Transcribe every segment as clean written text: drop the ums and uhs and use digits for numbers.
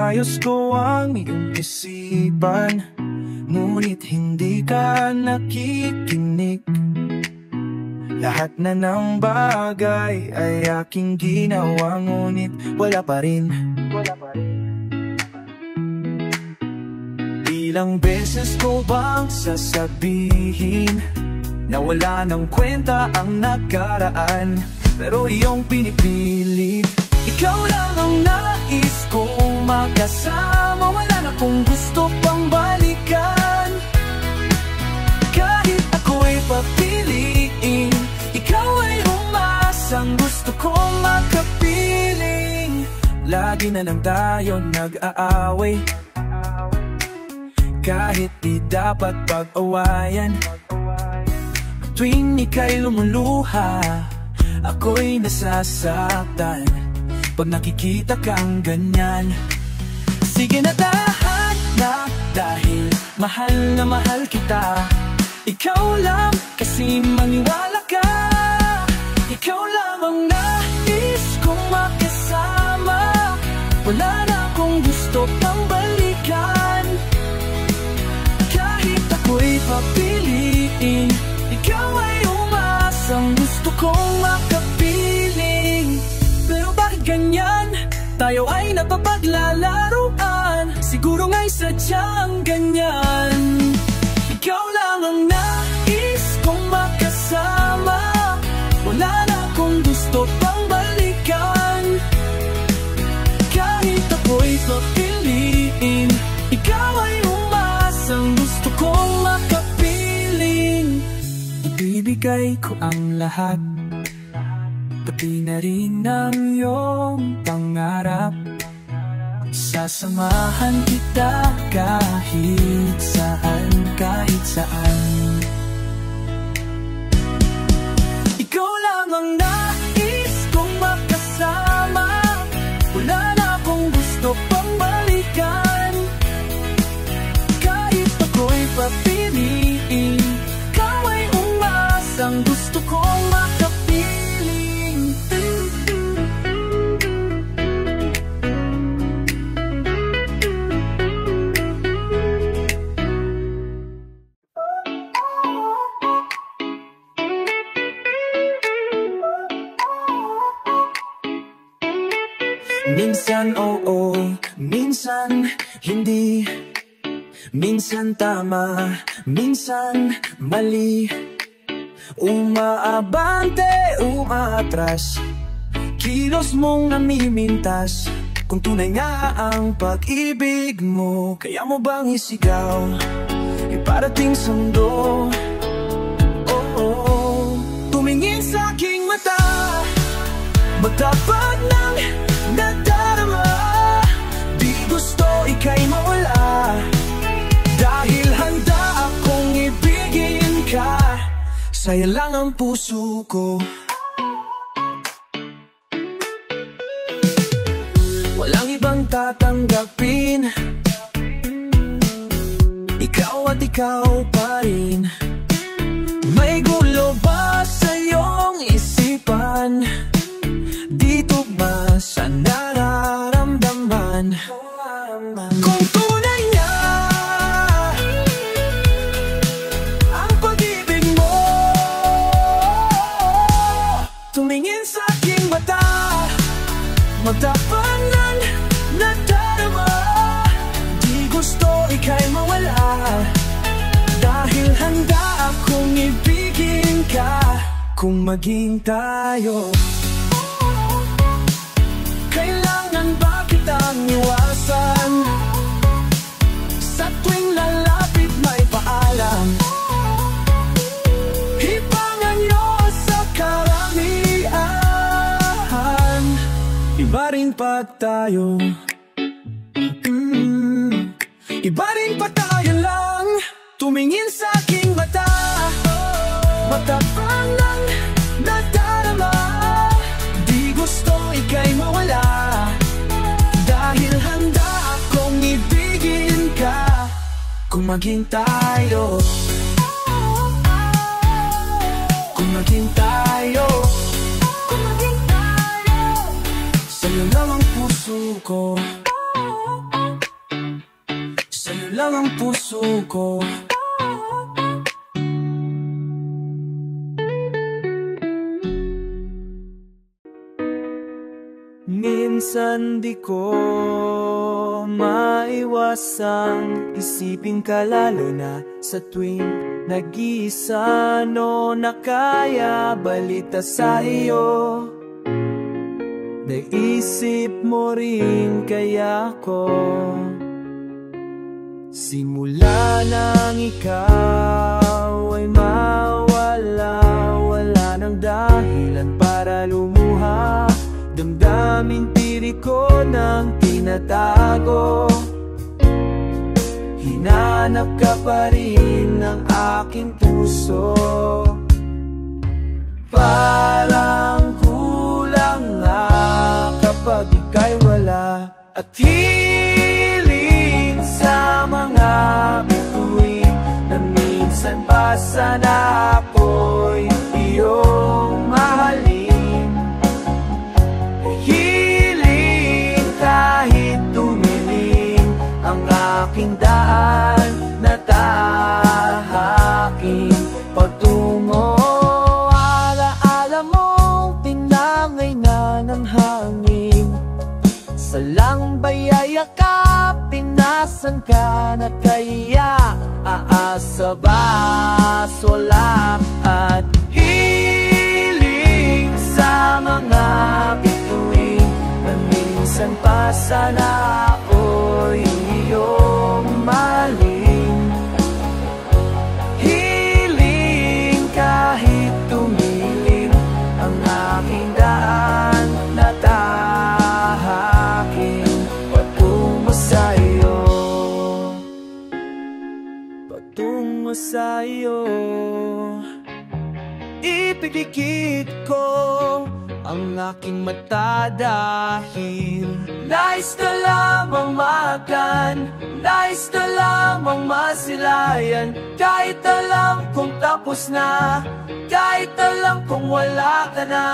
Inayos ko ang iyong isipan, ngunit hindi ka nakikinig. Lahat na ng bagay ay aking ginawa, ngunit wala pa rin. Ilang beses ko bang sasabihin na wala nang kwenta ang nakaraan, pero iyong pinipilit. Ikaw lang ang nais kong makasama, wala na kong gusto pang balikan. Kahit ako'y papiliin, ikaw ay umasang gusto kong makapiling. Lagi na lang tayo nag-aaway, kahit di dapat pag-awayan. Tuwing ika'y lumuluha, ako'y nasasaktan pag nakikita kang ganyan. Sige na, tahan na, dahil mahal na mahal kita. Ikaw lang kasi maniwala ka. Ikaw lang ang nais kong makasama, wala na akong gusto pang balikan. Kahit ako'y papiliin, ikaw ay umasang gusto kong makapiling. Pero bakit ganyan? Tayo ay napapaglalaruan, siguro nga'y sadyang ganyan. Ikaw lang ang nais kong makasama, wala na akong gusto pang balikan. Kahit ako'y papiliin, ikaw ay umasang gusto kong makapiling. Ibibigay ko ang lahat, pati na rin ang iyong pangarap. Sasamahan kita kahit saan, kahit saan. Ikaw lang ang nais kong makasama, wala na akong gusto pang balikan. Kahit ako'y papiliin, ikaw ay umasang gusto kong makapiling. Minsan oo, minsan hindi. Minsan tama, minsan mali. Umaabante, umaatras, kilos mong namimintas. Kung tunay nga ang pag-ibig mo, kaya mo bang isigaw, iparating sa mundo? Tumingin sa aking mata, magtapat ng nadarama. Di gusto ika'y mawala, dahil handa akong ibigin ka. Sa'yo lang ang puso ko. Walang ibang tatanggapin, ikaw at ikaw pa rin. May gulo ba sa iyong isipan? Dito ba sa nararamdaman? Kung tunay nga ang pag-ibig mo, tumingin sa aking mata, magtapanan na darama. Di gusto ika'y mawala, dahil handa akong ibigin ka. Kung maging tayo, kailangan ba kitang iwasan? Sa tuwing lalapit may paalam, hibangan nyo sa karamihan. Iba rin pa tayo, iba rin pa tayo lang. Tumingin sa aking mata, matapang lang nadarama. Di gusto ika'y mawala, dahil handa akong ibigin ka. Kung maging tayo, kung maging tayo, sa'yo lang ang puso ko. ang puso ko. Minsan di ko maiwasang isipin ka, lalo na sa tuwing nag-iisa. No na kaya balita sa iyo, naisip mo rin kaya ko. Simula nang ikaw ay mawala, wala nang dahilan para lumuha. Damdamin tiri ko ng tinatago, hinanap ka pa rin ng aking puso. Parang kulang nga kapag ika'y wala, at hiling sa mga bituin na minsan pa sana ako'y iyong mahalin. Kahit tumiling ang aking daan, na tahaking patungo. Alaala mong tinangay na ng hangin, salambay ay yakap, pinasan ka na kaya aasa ba solak, at hiling sa mga bituin na minsan pa sana ako'y iyong mahalin. Hiling kahit tumilim ang aking daan, na tahaking patungo sa'yo, patungo sa'yo. Ipikikit ko ang aking mata dahil nais na lamang makan, nais na lamang masilayan. Kahit alam kong tapos na, kahit alam kong wala ka na.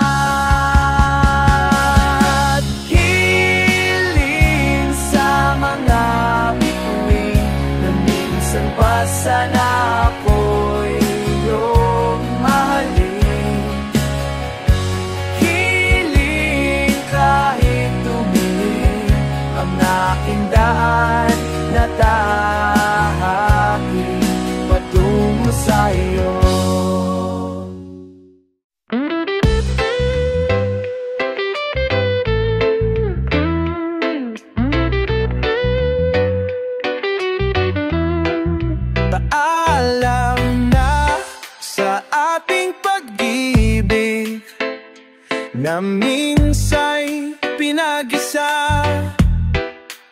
At hiling sa mga bituin na minsan pa sana ako'y iyong mahalin. Kahit tumilim ang aking daan, na tahaking patungo sa'yo. Paalam na sa ating pag-ibig na minsa'y pinag-isa.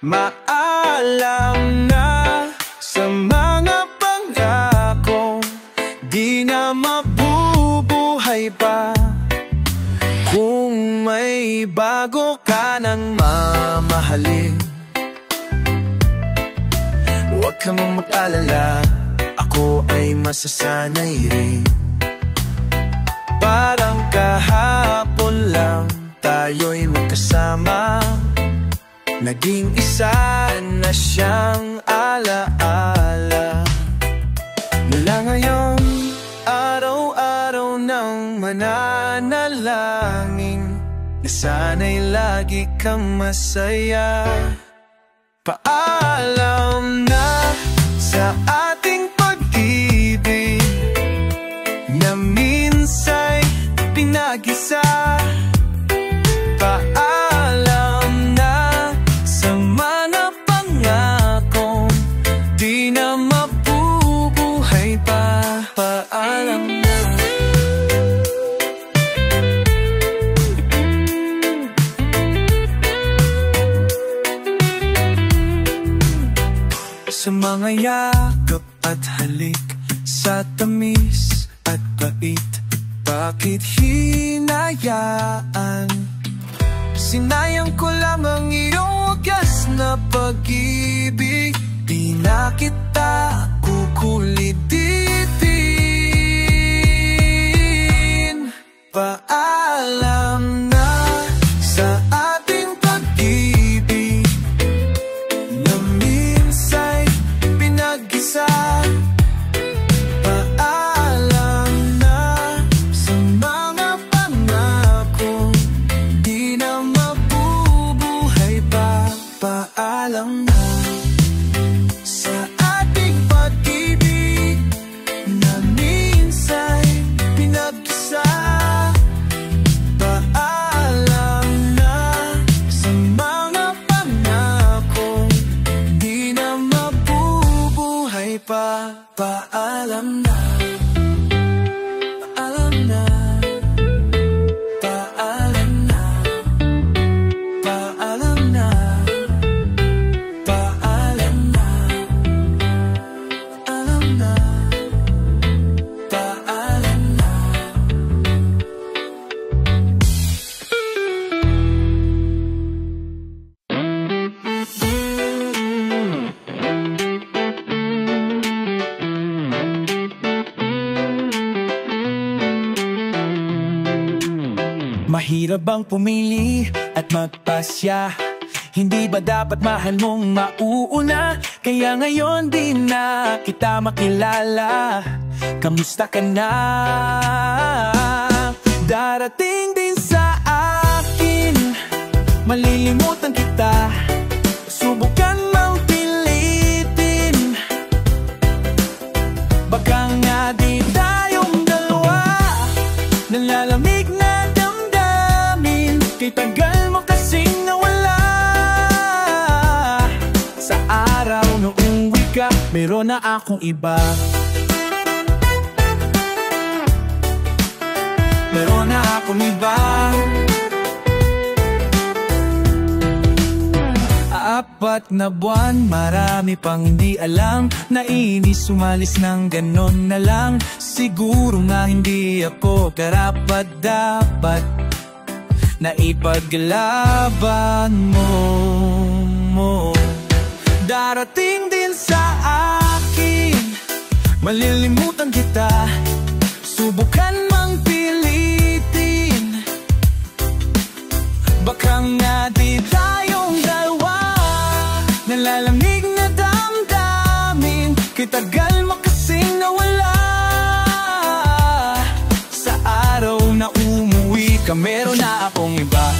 Maalam na sa mga pangako di na mabubuhay pa. Kung may bago ka nang mamahalin, huwag ka mong mag-alala, ako ay masasanay rin. Parang kahapon lang tayo'y magkasama, naging isa na siyang alaala. Mula ngayon, araw-araw nang mananalangin, na sana'y lagi kang masaya. Paalam na sa ating pag-ibig na minsa'y pinag-isa. Paalam na sa mga pangakong di na mabubuhay pa. Paalam na. Sa mga yakap at halik, sa tamis at bait, bakit hinayaan? Sinayang ko lang ang iyong wagas na pag-ibig, di na kita kukulitin. Paalam na sa ating pag-ibig na minsa'y pinag Mahirap bang pumili at magpasya? Hindi ba dapat mahal mong mauuna? Kaya ngayon di na kita makilala. Kamusta ka na? Darating din sa akin, malilimutan kita. Subukan mang pilitin, baka nga di tayong dalawa. Nalalamig na damdamin, kay tagal mo kasing nawala. Sa araw na umuwi ka, meron na akong iba. Meron na akong iba. 4 na buwan, marami pang di alam. Nainis umalis ng ganon na lang. Siguro nga hindi ako karapat-dapat na ipaglaban mo. Darating din sa akin, malilimutan kita. Subukan mang pilitin, baka nga di tayong dalawa. Nalalamig na damdamin, kay tagal mo kasing nawala. Sa araw na umuwi ka, meron na akong iba.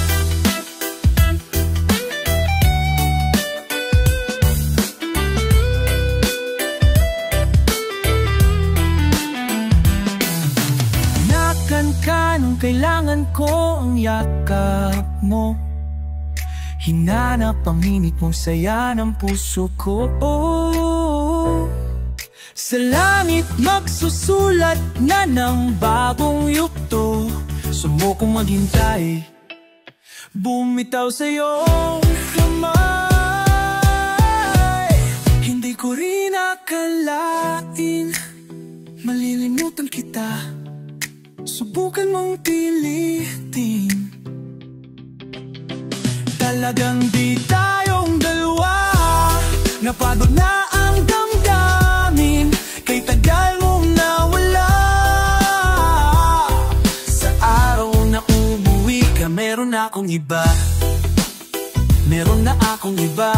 Ka nung kailangan ko ang yakap mo. Hinanap ang init mong saya ng puso ko. Sa langit magsusulat na ng bagong yugto. Sumukong maghintay, bumitaw sa iyong kamay. Hindi ko rin akalain, malilimutan kita. Subukan mong pilitin, talagang di tayong dalawa. Napagod na ang damdamin, kay tagal mong nawala. Sa araw na umuwi ka, meron na akong iba. Meron na akong iba.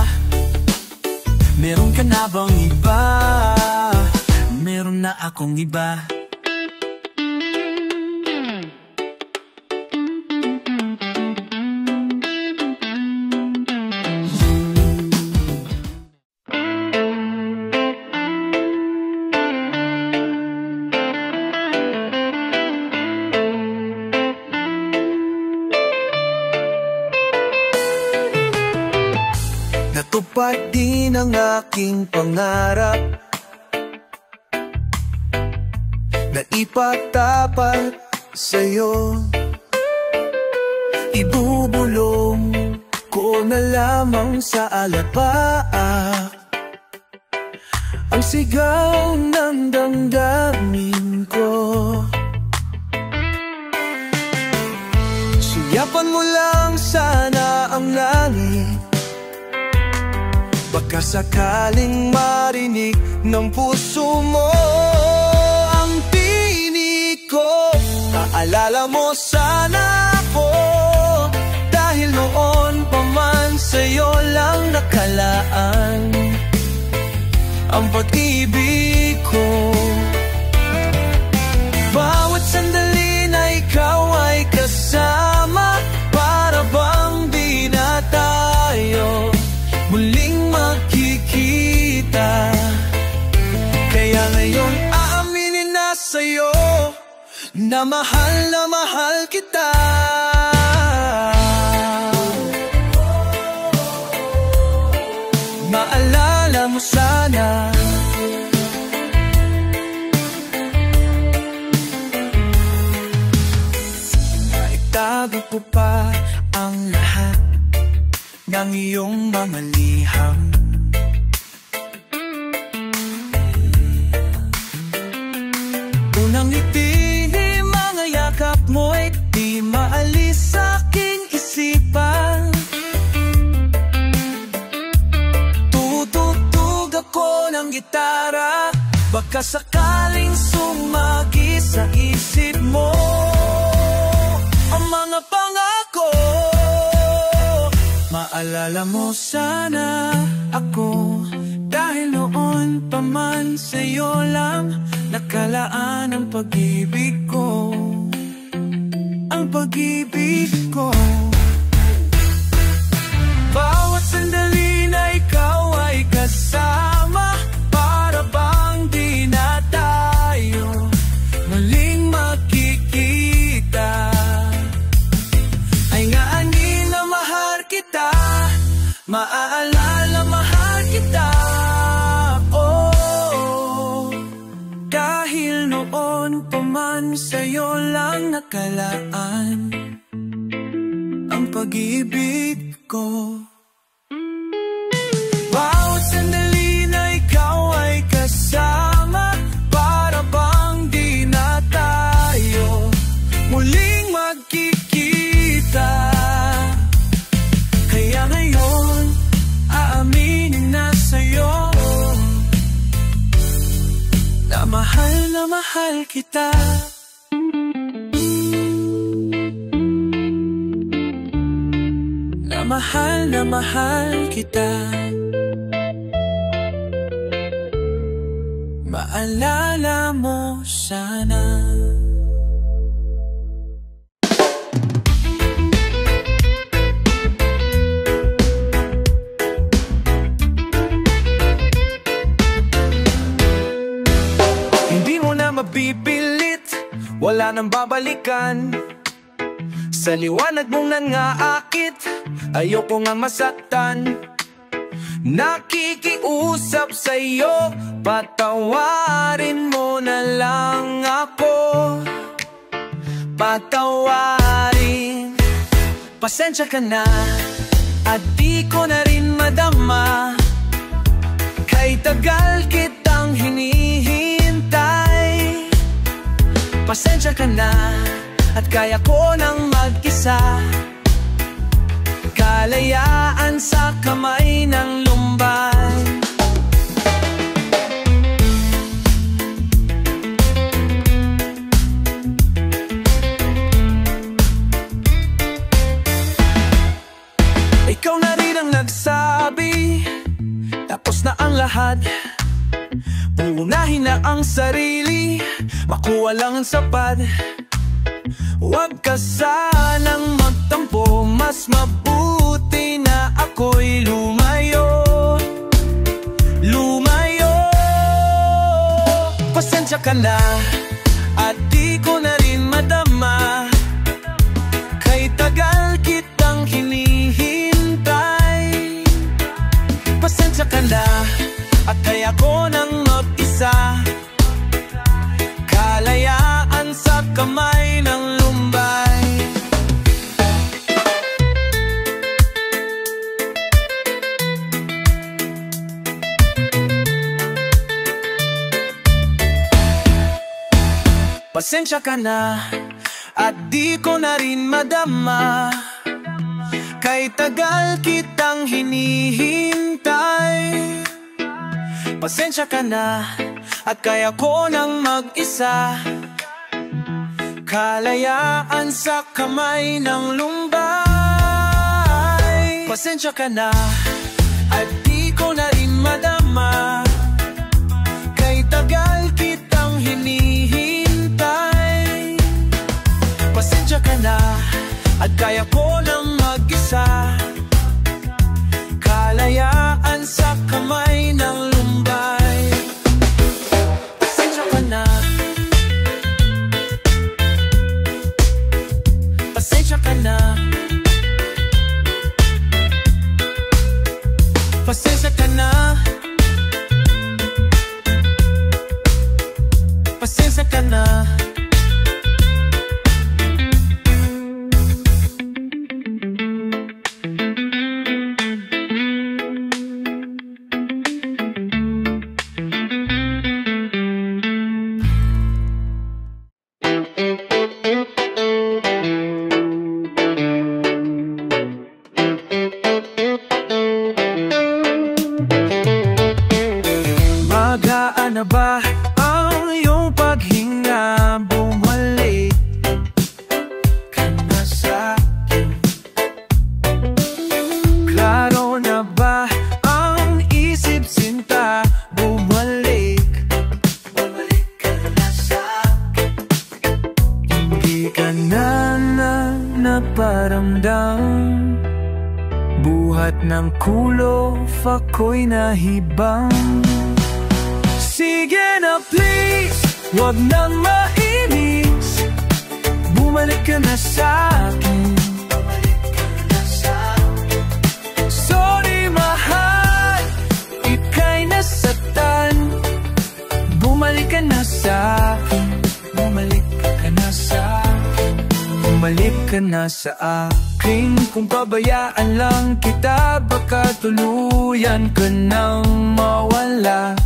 Meron ka na bang iba? Meron na akong iba. Natupad din ang aking pangarap na ipagtapat sa'yo. Ibubulong ko na lamang sa alapaap ang sigaw ng damdamin ko. Suyapan mo lang sana ang langit, baka sakaling marinig ng puso mo ang tinig ko. Naalala mo sana ako, dahil noon pa man sa'yo lang nakalaan ang pag-ibig ko. Bawat sandali na ikaw ay kasama, para bang di na tayo muling magkikita. Kaya ngayon aaminin na sa'yo na mahal kita. Maalala mo sana, maitago ko pa ang lahat ng iyong mga liham. Unang ngiti, mga yakap mo'y di maalis sa aking isipan. Tutugtog ako ng gitara, baka sakaling sumagi sa isip mo ang mga pangarap Maalala mo sana ako, dahil noon pa man sa'yo lang nakalaan ang pag-ibig ko. Ang pag-ibig ko. Bawat sandali na ikaw ay kasama, para bang di na tayo muling makikita. Ay nga anin na mahal kita, maaalala mahal kita. Oh, dahil noon pa man sa'yo lang nakalaan ang pag-ibig ko. Bawat sandali na ikaw ay kasama, para bang di na tayo muling magkikita. Kaya ngayon, aaminin na sa'yo na mahal kita. Na mahal kita. Maalala mo sana. Hindi mo na mapipilit, wala nang babalikan. Sa liwanag mong nangaakit, ayoko nga masaktan. Nakikiusap sa'yo, patawarin mo na lang ako. Patawarin. Pasensya ka na, at di ko na rin madama. Kay tagal kitang hinihintay. Pasensya ka na, at kaya ko nang mag-isa. Kalayaan sa kamay ng lumbay. Ikaw na rin ang nagsabi, tapos na ang lahat. Uunahin na ang sarili, makuha lang ang sapat. Huwag ka sanang magtampo, mas mabuti na ako'y lumayo. Lumayo. Pasensya ka na, at di ko na rin madama. Kay tagal kitang hinihintay. Pasensya ka na, at kaya ko nang mag-isa. Kalayaan sa kamay ng lumbay. Pasensya ka na, at di ko na rin madama. Kay tagal kitang hinihintay. Pasensya ka na, at kaya ko nang mag-isa. Kalayaan sa kamay ng lumbay. Pasensya ka na, at di ko na rin madama. Kay tagal kitang hinihintay. Pasensya ka na, at kaya ko nang mag-isa. Kalayaan sa kamay ng lumbay. Pasensya ka na. Pasensya ka na. Pasensya ka na. Pasensya ka na. Magaan na ba ang iyong paghinga? Bumalik ka na sa'kin. Klaro naparamdam. Buhat ng kulob, ako'y nahibang. Sige na please, wag nang mainis. Bumalik ka na sa'kin. Sorry mahal, ika'y nasaktan. Bumalik ka na sa'kin. Bumalik ka na sa'kin. Bumalik ka na sa akin. Kung pabayaan lang kita, baka tuluyan ka nang mawala.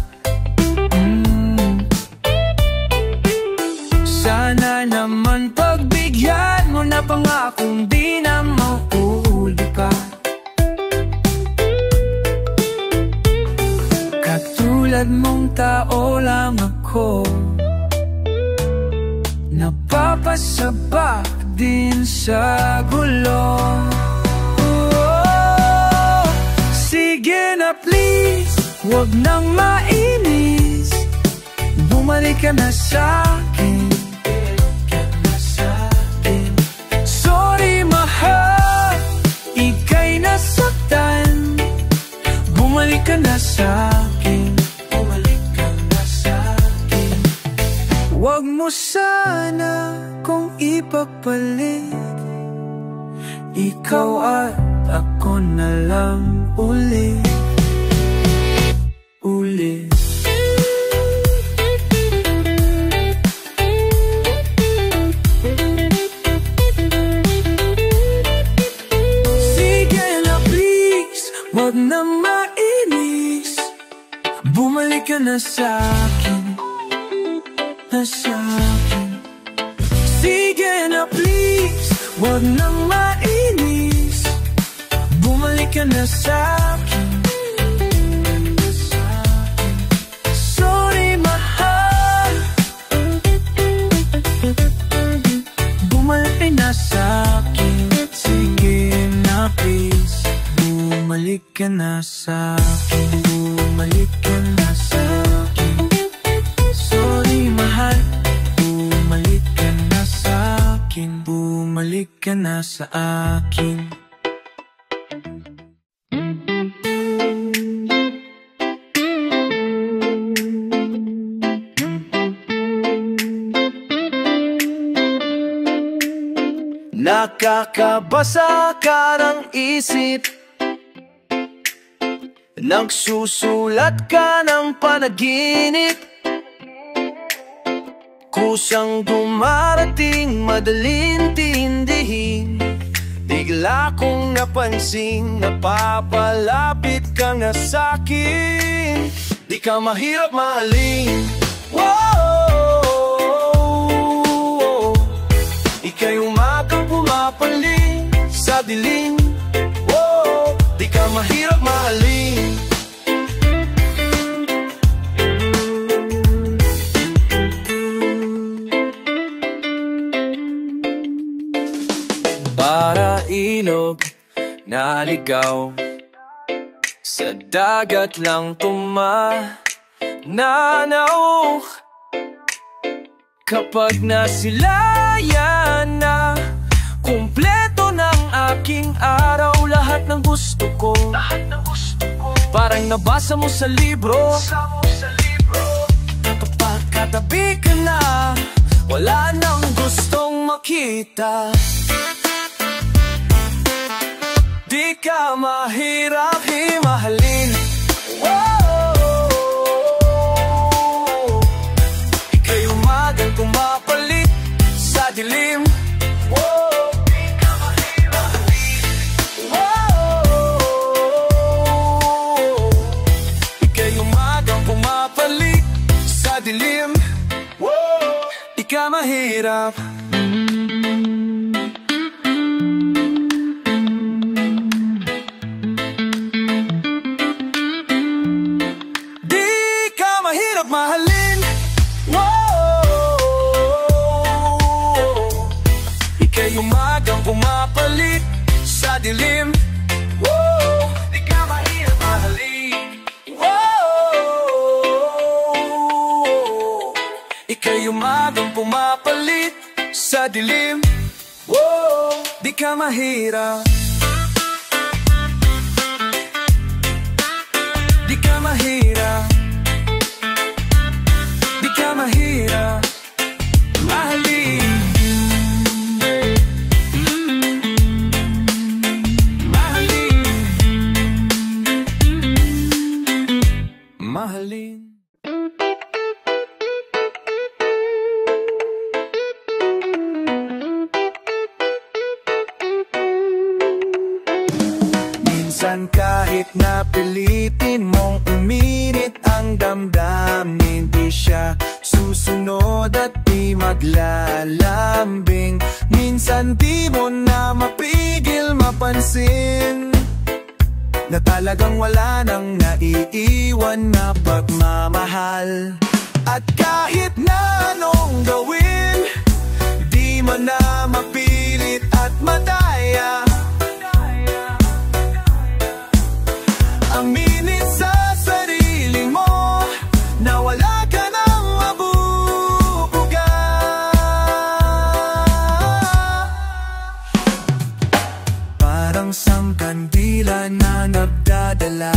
Sana naman pagbigyan mo na pangakong di na mauuli pa. Katulad mong tao lang ako, napapasabak din sa gulo. Sige na please, wag nang mainis. Bumalik ka na sa'kin. Sorry mahal, ika'y nasaktan. Bumalik ka na sa'kin. Bumalik ka na sa'kin. Wag mo sana kung ipapalit. Ikaw at ako na lang ulit. Ulit. Sige na please, wag na mainis. Bumalik ka na sa'kin. Na sa'kin. Sige na please, wag na mainis. Bumalik ka na sa'kin. Sorry mahal, bumalik ka na sa'kin. Sige na please, bumalik ka na sa'kin. Bumalik ka na sa'kin. Sorry mahal, bumalik ka na sa'kin. Bumalik ka na sa akin. Nakakabasa ka ng isip, nagsusulat ka ng panaginip. Kusang dumarating, madaling tindihin. Bigla kong napansin, napapalapit ka na sa'kin. Di ka mahirap mahalin. Wow, ika'y umagang pumapaling sa dilim. Wow, di ka mahirap mahalin. Para ilog na ligaw, sa dagat lang tumananaw. Kapag nasilayan na, kumpleto ng aking araw. Lahat ng gusto ko, parang nabasa mo sa libro. Kapag katabi ka na, wala nang gustong makita. Di ka mahirap himahalin. Wow, ika'y umagang pumapalit sa dilim. Wow, di ka mahirap himahalin. Wow, ika'y umagang pumapalit sa dilim. Wow, di ka mahirap. Mahalin. Wow, ika'y umagang pumapalit sa dilim. Wow, di ka mahirap mahalin. Wow, ika'y umagang pumapalit sa dilim. Whoa, di ka mahirap. Di ka mahirap. Di ka mahirap mahalin. Mahalin. Mahalin. Minsan kahit na pilitin mong uminit ang damdamin, di siya susunod at di maglalambing. Minsan di mo na mapigil mapansin na talagang wala nang naiiwan na pagmamahal. At kahit na anong gawin, di mo na mapilit at madaya. Aminin sa sarili mo na wala ka nang mabubuga. Parang sangkandila na nagdadala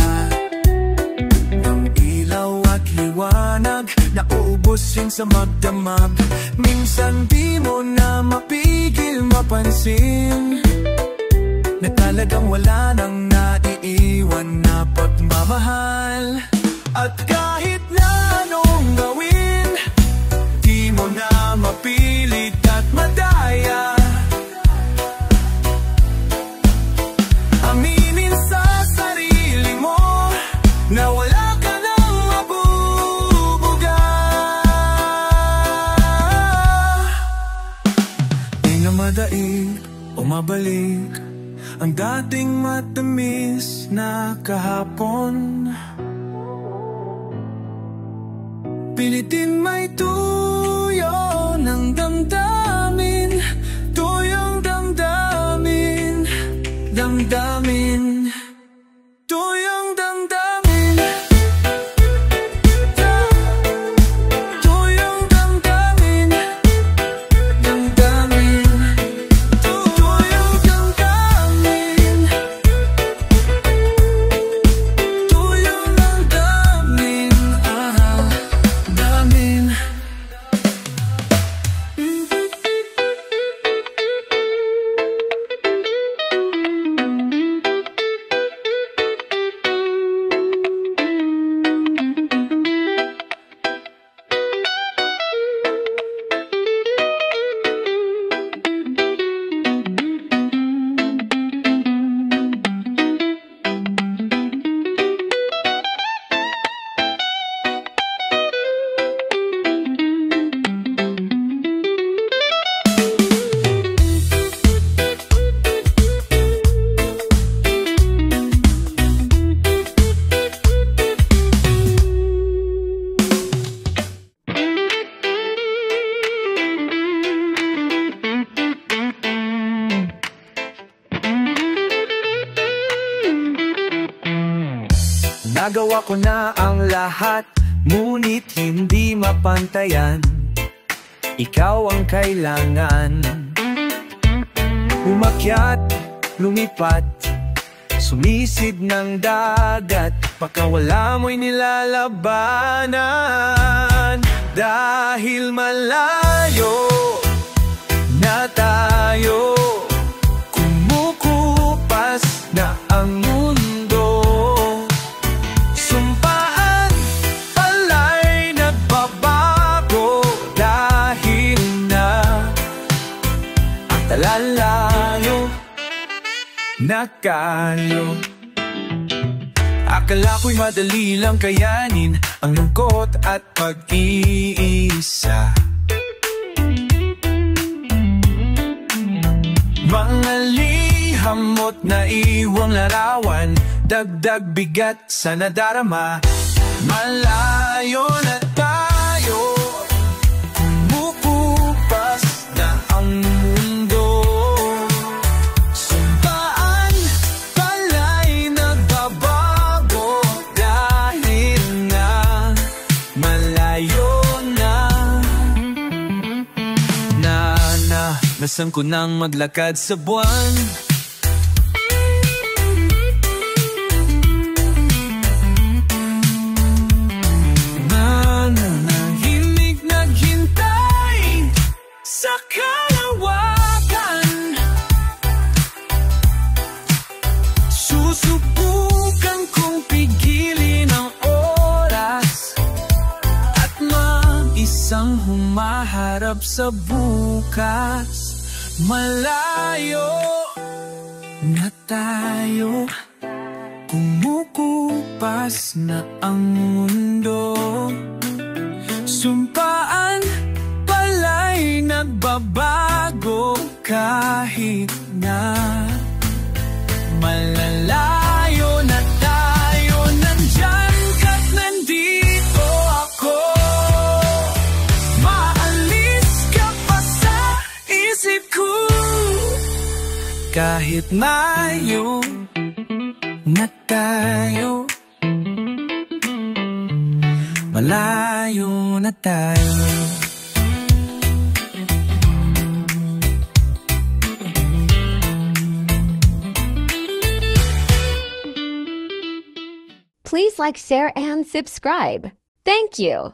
ng ilaw at liwanag na uubusin sa magdamag. Minsan di mo na mapigil mapansin na talagang wala nang naiiwan na pagmamahal. At kahit na anong gawin, di mo na mapilit at madaya. Aminin sa sarili mo na wala ka nang mabubuga. Di na madaig o mabalik ang dating matamis na kahapon. Pilitin may tuyo ng damdamin, tuyong damdamin, damdamin, tuyong damdamin, tuyong damdamin, damdamin. Nagawa ko na ang lahat, ngunit hindi mapantayan. Ikaw ang kailangan. Umakyat, lumipat, sumisid ng dagat, pakawala mo'y nilalabanan. Dahil malayo na tayo, kumukupas na ang mundo. Sumpaan, pala'y nagbabago dahil na ang talalayo nakalo. Akala ko'y madali lang kayanin ang lungkot at pag-iisa. Mga lihamot na iwang larawan, dagdag bigat sa nadarama. Malayo na tayo, kumukupas na ang mundo. Sumpaan, pala'y nagbabago dahil na malayo na. Nasaan ko nang maglakad sa buwan. Nananahimik naghintay sa kalawakan. Susubukan kong pigilin ang oras at isang humaharap sa bukas. Malayo na tayo, kumukupas na ang mundo. Sumpaan pala'y nagbabago kahit na malalayo na tayo. Nandyan ka't nandito ako. Maalis ka pa sa isip ko. Kahit malayo na tayo, malayo na tayo. Please like, share, and subscribe. Thank you.